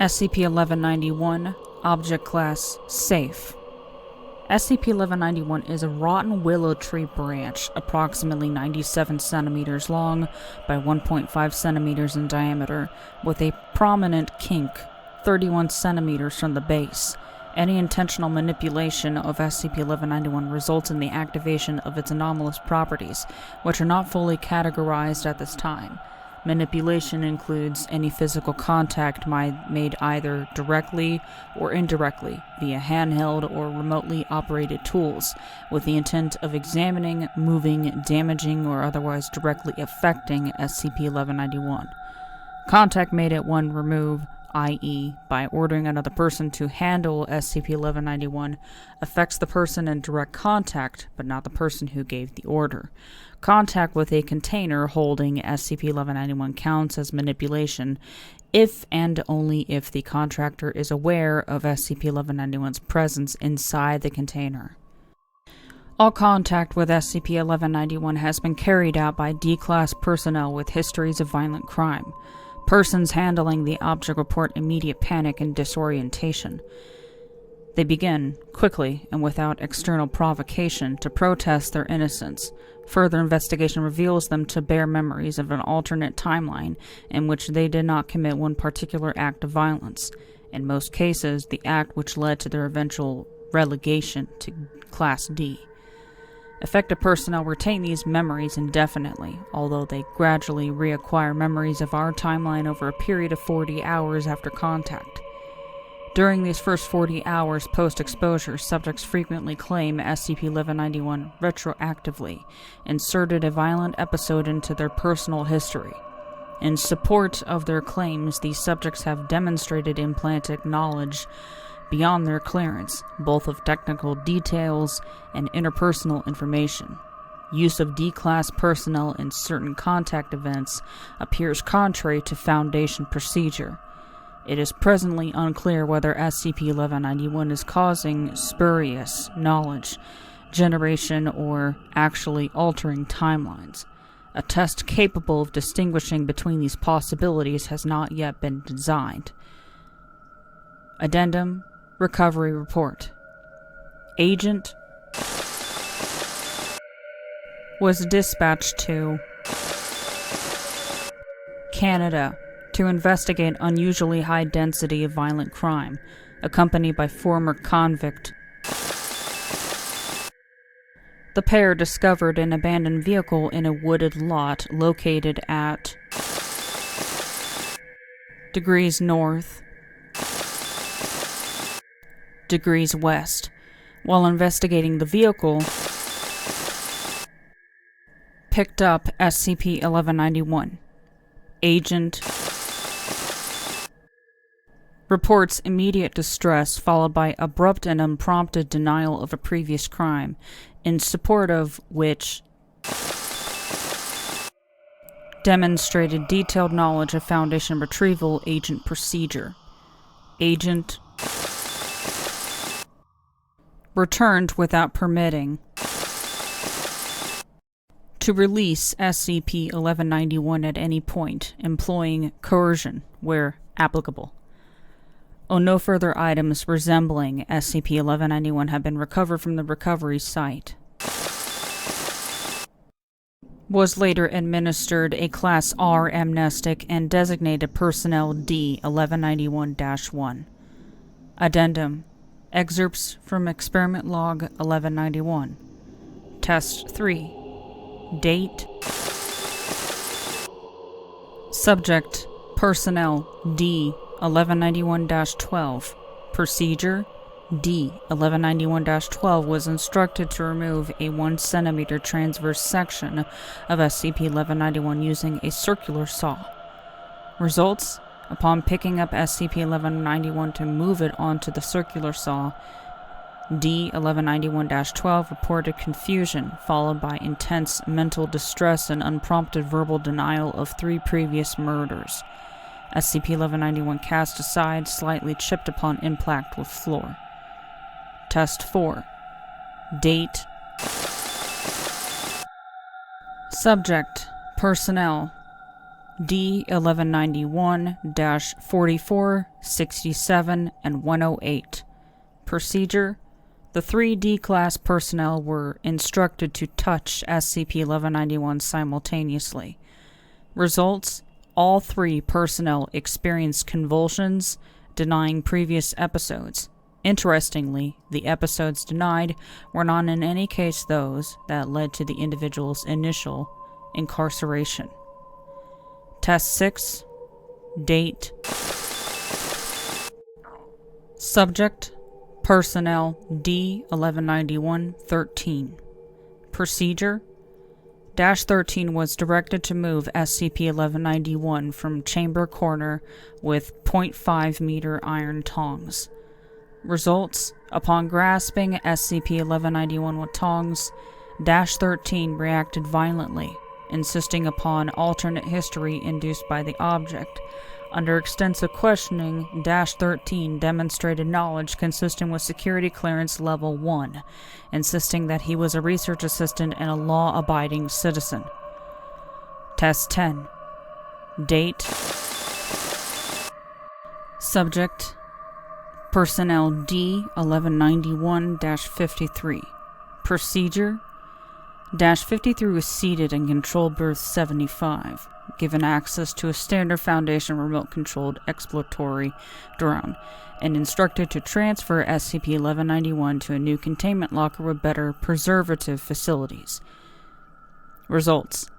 SCP-1191, Object Class Safe. SCP-1191 is a rotten willow tree branch, approximately 97 centimeters long by 1.5 centimeters in diameter, with a prominent kink 31 centimeters from the base. Any intentional manipulation of SCP-1191 results in the activation of its anomalous properties, which are not fully categorized at this time. Manipulation includes any physical contact made either directly or indirectly via handheld or remotely operated tools, with the intent of examining, moving, damaging, or otherwise directly affecting SCP-1191. Contact made at one remove, i.e., by ordering another person to handle SCP-1191, affects the person in direct contact, but not the person who gave the order. Contact with a container holding SCP-1191 counts as manipulation if and only if the contractor is aware of SCP-1191's presence inside the container. All contact with SCP-1191 has been carried out by D-Class personnel with histories of violent crime. Persons handling the object report immediate panic and disorientation. They begin, quickly and without external provocation, to protest their innocence. Further investigation reveals them to bear memories of an alternate timeline in which they did not commit one particular act of violence. In most cases, the act which led to their eventual relegation to Class D. Affected personnel retain these memories indefinitely, although they gradually reacquire memories of our timeline over a period of 40 hours after contact. During these first 40 hours post-exposure, subjects frequently claim SCP-1191 retroactively inserted a violent episode into their personal history. In support of their claims, these subjects have demonstrated implanted knowledge beyond their clearance, both of technical details and interpersonal information. Use of D-Class personnel in certain contact events appears contrary to Foundation procedure. It is presently unclear whether SCP-1191 is causing spurious knowledge generation or actually altering timelines. A test capable of distinguishing between these possibilities has not yet been designed. Addendum Recovery Report. Agent was dispatched to Canada to investigate unusually high density of violent crime, accompanied by former convict. The pair discovered an abandoned vehicle in a wooded lot located at degrees north, degrees west. While investigating the vehicle, picked up SCP-1191. Agent reports immediate distress followed by abrupt and unprompted denial of a previous crime, in support of which demonstrated detailed knowledge of Foundation retrieval agent procedure. Agent returned without permitting to release SCP-1191 at any point, employing coercion where applicable. No further items resembling SCP-1191 have been recovered from the recovery site. Was later administered a Class R amnestic and designated Personnel D-1191-1. Addendum. Excerpts from Experiment Log 1191. Test 3. Date. Subject. Personnel D-1191-12. Procedure. D-1191-12 was instructed to remove a 1 centimeter transverse section of SCP-1191 using a circular saw. Results: upon picking up SCP-1191 to move it onto the circular saw, D-1191-12 reported confusion, followed by intense mental distress and unprompted verbal denial of 3 previous murders. SCP-1191 cast aside, slightly chipped upon impact with floor. Test 4. Date. Subject. Personnel D-1191-44, 67, and 108. Procedure: the 3 D-Class personnel were instructed to touch SCP-1191 simultaneously. Results: all 3 personnel experienced convulsions, denying previous episodes. Interestingly, the episodes denied were not in any case those that led to the individual's initial incarceration. Test 6. Date. Subject: Personnel D-1191-13. Procedure: -13 was directed to move SCP-1191 from chamber corner with .5 meter iron tongs. Results: upon grasping SCP-1191 with tongs, -13 reacted violently, insisting upon alternate history induced by the object. Under extensive questioning, -13 demonstrated knowledge consistent with security clearance level 1, insisting that he was a research assistant and a law-abiding citizen. Test 10. Date. Subject: Personnel D-1191-53. Procedure: -53 was seated in control berth 75, given access to a standard Foundation remote-controlled exploratory drone, and instructed to transfer SCP-1191 to a new containment locker with better preservative facilities. Results: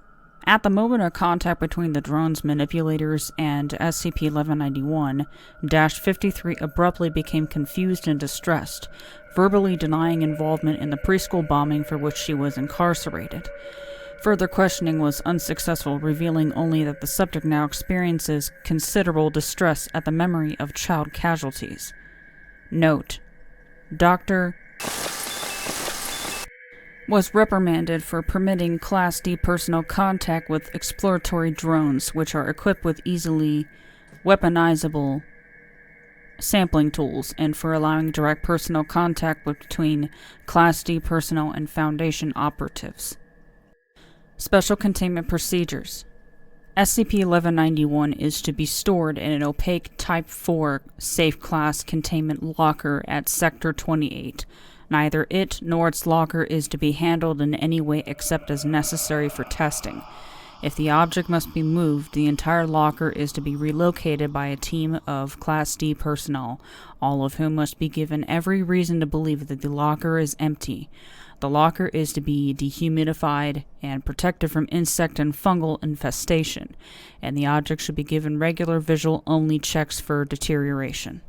at the moment of contact between the drone's manipulators and SCP-1191, -53 abruptly became confused and distressed, verbally denying involvement in the preschool bombing for which she was incarcerated. Further questioning was unsuccessful, revealing only that the subject now experiences considerable distress at the memory of child casualties. Note: Dr. was reprimanded for permitting Class D personnel contact with exploratory drones, which are equipped with easily weaponizable sampling tools, and for allowing direct personnel contact between Class D personnel and Foundation operatives. Special Containment Procedures: SCP-1191 is to be stored in an opaque Type 4 safe class containment locker at Sector 28. Neither it nor its locker is to be handled in any way except as necessary for testing. If the object must be moved, the entire locker is to be relocated by a team of Class D personnel, all of whom must be given every reason to believe that the locker is empty. The locker is to be dehumidified and protected from insect and fungal infestation, and the object should be given regular visual-only checks for deterioration.